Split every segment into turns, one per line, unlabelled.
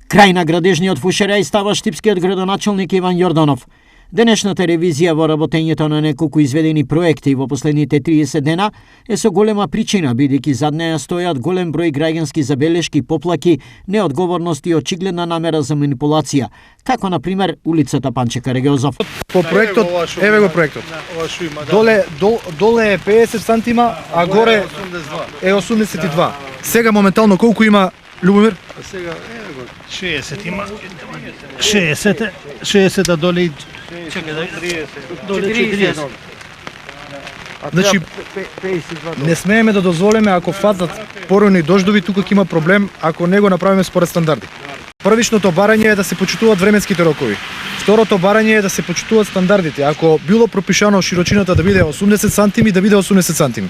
Крај на градежниот фушерај става штипскиот градоначелник Иван Јорданов. Денешната ревизија во работењето на неколку изведени проекти во последните 30 дена е со голема причина, бидејќи зад неа стојат голем број граѓански забелешки, поплаки, неодговорност и очигледна намера за манипулација, како на пример улицата Панче Караѓозов.
По проектот, еве го проектот. Доле е 50 сантима, а горе е 82. Сега моментално колку има, Љубомир?
Сега еве го 60 има. 60 доле. Чекај, 30. Доле 40.
Значи, не смееме да дозволиме ако фатат поройни дождови, тука ќе има проблем ако не го направиме според стандарди. Првичното барање е да се почитуваат временските рокови. Второто барање е да се почитуваат стандардите. Ако било пропишано широчината да биде 80 сантими, да биде 80 сантими.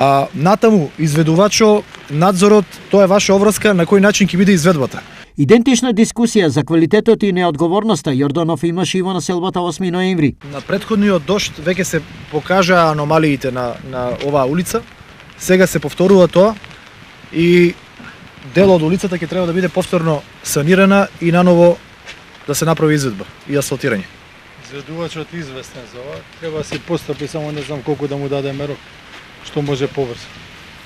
А натаму изведувачо, надзорот, тоа е ваша обврска на кој начин ќе биде изведбата.
Идентична дискусија за квалитетот и неодговорноста Јорданов имаше и во населбата 8 ноември.
На претходниот дожд веќе се покажаа аномалиите на оваа улица. Сега се повторува тоа и дел од улицата ќе треба да биде повторно санирана и наново да се направи изведба и асфалтирање.
Изведувачот известен за ова, треба да се постапи, само не знам колку да му дадеме рок, што може побрзо.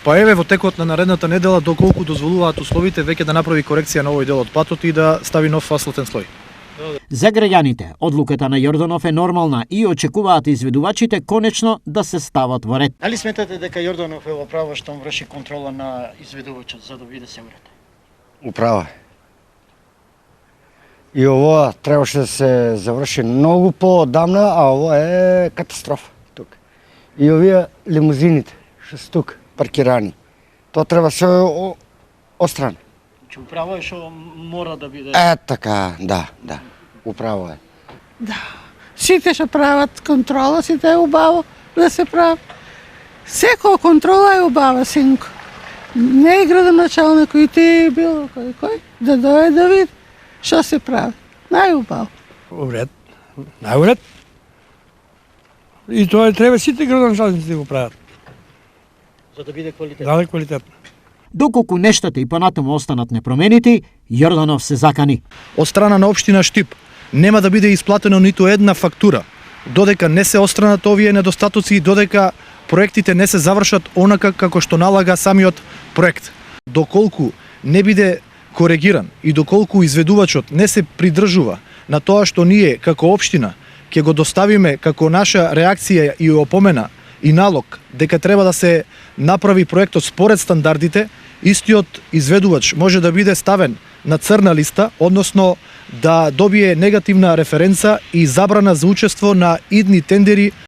Па еве во текот на наредната недела, доколку дозволуваат условите, веќе да направи корекција на овој дел од патот и да стави нов асфалтен слој.
За граѓаните, одлуката на Јорданов е нормална и очекуваат изведувачите конечно да се стават во ред.
Дали сметате дека Јорданов е во право што врши контрола на изведувачот за да биде се уред?
Управа. И ова требаше да се заврши многу поодамна, а ова е катастрофа тук. И овие лимузините што се тук паркирани, тоа треба се острани.
Че управа е што мора да биде.
Така, да, управа е.
Да. Сите што прават контрола, сите е убаво да се прави. Секоја контрола е убава, синко. Не е градоначалник и ти било кој да дојде да види што се прави. Најубаво.
Уред. Најуред. И тоа треба сите градоначалници да го прават.
За да биде квалитет.
Да, квалитет.
Доколку нештата и понатаму останат непроменити, Јорданов се закани.
Од страна на општина Штип нема да биде исплатено ниту една фактура, додека не се отстранат овие недостатоци и додека проектите не се завршат онака како што налага самиот проект. Доколку не биде коригиран и доколку изведувачот не се придржува на тоа што ние како општина ќе го доставиме како наша реакција и опомена и налог дека треба да се направи проектот според стандардите, истиот изведувач може да биде ставен на црна листа, односно да добие негативна референца и забрана за учество на идни тендери